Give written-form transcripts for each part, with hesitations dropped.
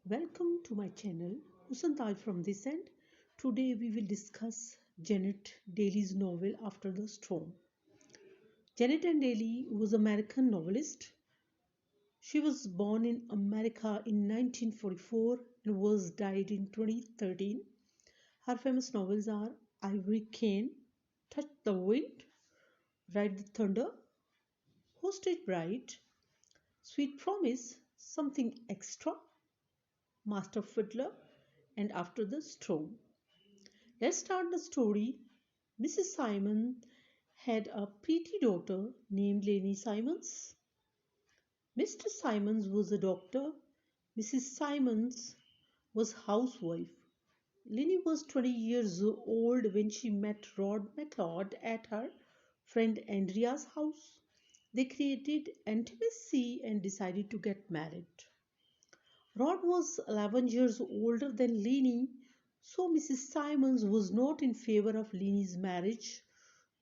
Welcome to my channel, Husantal from this end. Today we will discuss Janet Dailey's novel After the Strom. Janet Anne Dailey was an American novelist. She was born in America in 1944 and was died in 2013. Her famous novels are Ivory Cane, Touch the Wind, Ride the Thunder, Hostage Bride, Sweet Promise, Something Extra, Master Fiddler, and After the Strom. Let's start the story. Mrs. Simon had a pretty daughter named Lenny Simons. Mr. Simons was a doctor. Mrs. Simons was housewife. Lenny was 20 years old when she met Rod McLeod at her friend Andrea's house. They created intimacy and decided to get married. Rod was 11 years older than Lenny, so Mrs. Simons was not in favor of Lenny's marriage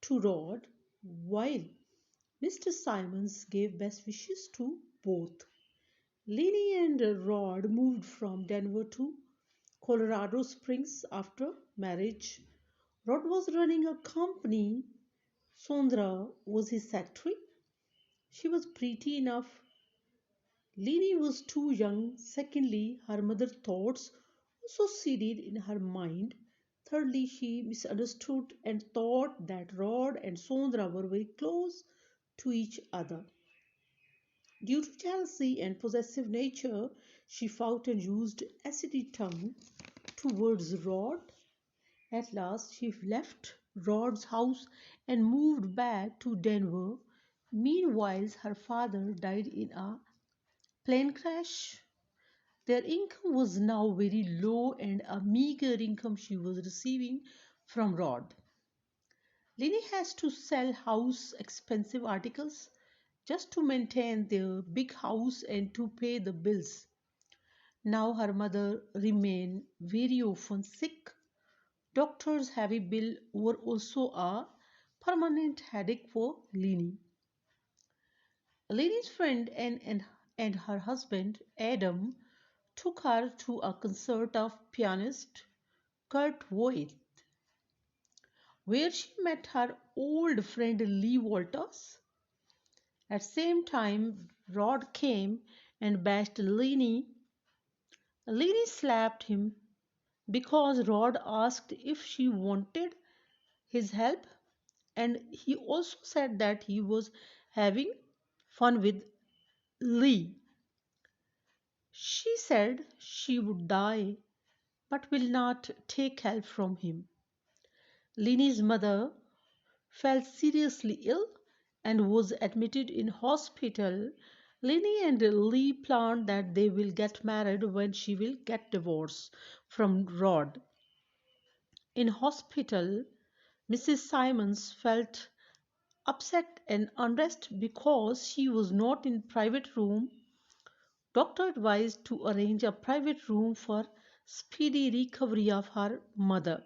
to Rod, while Mr. Simons gave best wishes to both. Lenny and Rod moved from Denver to Colorado Springs after marriage. Rod was running a company. Sondra was his secretary. She was pretty enough. Lenny was too young. Secondly, her mother's thoughts also seeded in her mind. Thirdly, she misunderstood and thought that Rod and Sondra were very close to each other. Due to jealousy and possessive nature, she fought and used acidy tongue towards Rod. At last, she left Rod's house and moved back to Denver. Meanwhile, her father died in a plane crash. Their income was now very low and a meager income she was receiving from Rod. Lenny has to sell house expensive articles just to maintain their big house and to pay the bills. Now her mother remained very often sick. Doctor's heavy bill were also a permanent headache for Lenny. Lenny's friend and her husband Adam took her to a concert of pianist Kurt Voigt, where she met her old friend Lee Walters. At the same time, Rod came and bashed Lenny. Lenny slapped him because Rod asked if she wanted his help, and he also said that he was having fun with Lee. She said she would die but will not take help from him. Lenny's mother fell seriously ill and was admitted in hospital. Lenny and Lee planned that they will get married when she will get divorced from Rod. In hospital, Mrs. Simons felt upset and unrest because she was not in private room. Doctor advised to arrange a private room for speedy recovery of her mother.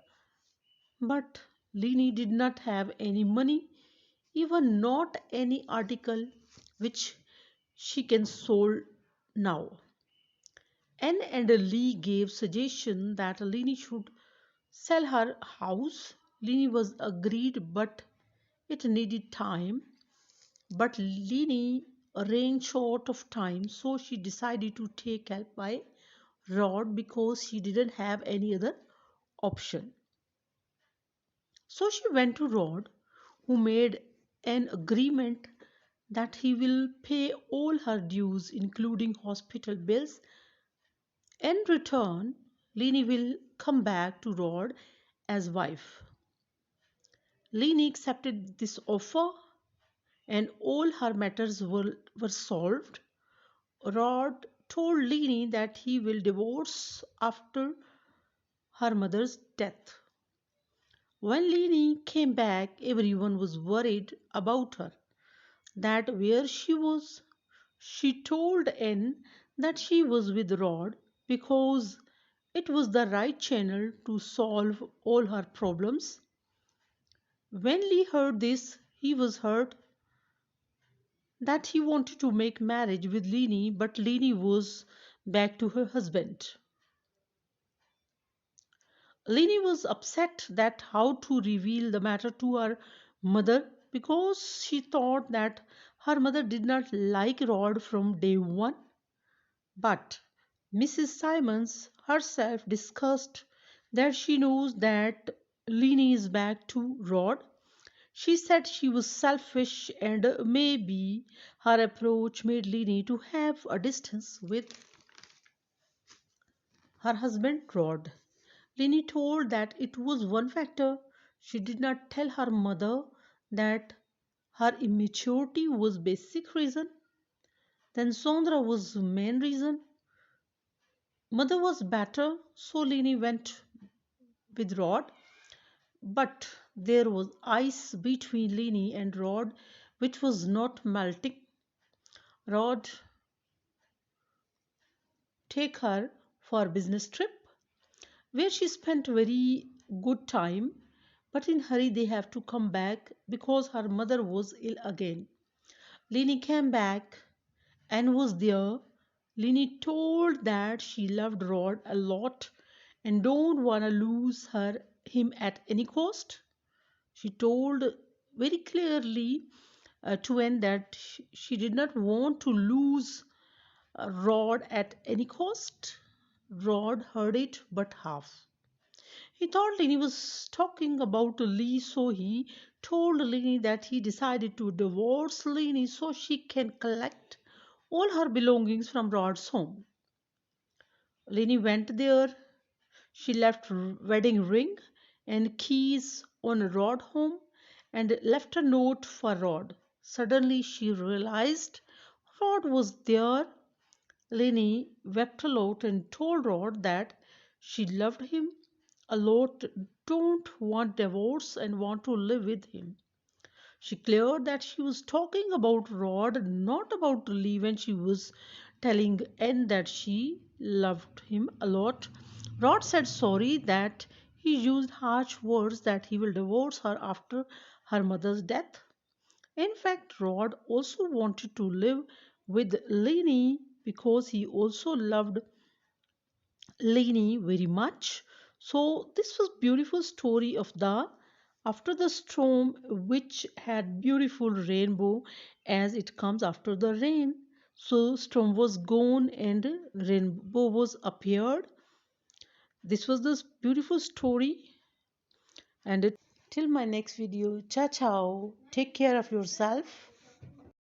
But Lenny did not have any money, even not any article which she can sold now. Anne and Lee gave suggestion that Lenny should sell her house. Lenny was agreed, but it needed time. But Lenny ran short of time, so she decided to take help by Rod because she didn't have any other option. So she went to Rod, who made an agreement that he will pay all her dues, including hospital bills. In return, Lenny will come back to Rod as wife. Lenny accepted this offer and all her matters were solved. Rod told Lenny that he will divorce after her mother's death. When Lenny came back, everyone was worried about her, that where she was. She told Anne that she was with Rod because it was the right channel to solve all her problems. When Lee heard this, he was hurt that he wanted to make marriage with Lenny, but Lenny was back to her husband. Lini was upset that how to reveal the matter to her mother because she thought that her mother did not like Rod from day one. But Mrs. Simons herself discussed that she knows that Lini is back to Rod. She said she was selfish and maybe her approach made Lini to have a distance with her husband Rod. Lini told that it was one factor. She did not tell her mother that her immaturity was basic reason. Then Sondra was the main reason. Mother was better, so Lini went with Rod. But there was ice between Lini and Rod, which was not melting. Rod take her for a business trip where she spent very good time, but in hurry they have to come back because her mother was ill again. Lini came back and was there. Lini told that she loved Rod a lot and don't want to lose him at any cost. She told very clearly to Anne that she did not want to lose Rod at any cost. Rod heard it but half. He thought Lini was talking about Lee, so he told Lini that he decided to divorce Lini so she can collect all her belongings from Rod's home. Lini went there. She left wedding ring and keys on Rod home and left a note for Rod. Suddenly she realized Rod was there. Lini wept a lot and told Rod that she loved him a lot, don't want divorce and want to live with him. She cleared that she was talking about Rod, not about Lee when she was telling Anne that she loved him a lot. Rod said sorry that he used harsh words that he will divorce her after her mother's death. In fact, Rod also wanted to live with Lenny because he also loved Lenny very much. So this was beautiful story of the After the Storm, which had beautiful rainbow as it comes after the rain. So storm was gone and rainbow was appeared. This was this beautiful story, and till my next video, ciao ciao. Take care of yourself.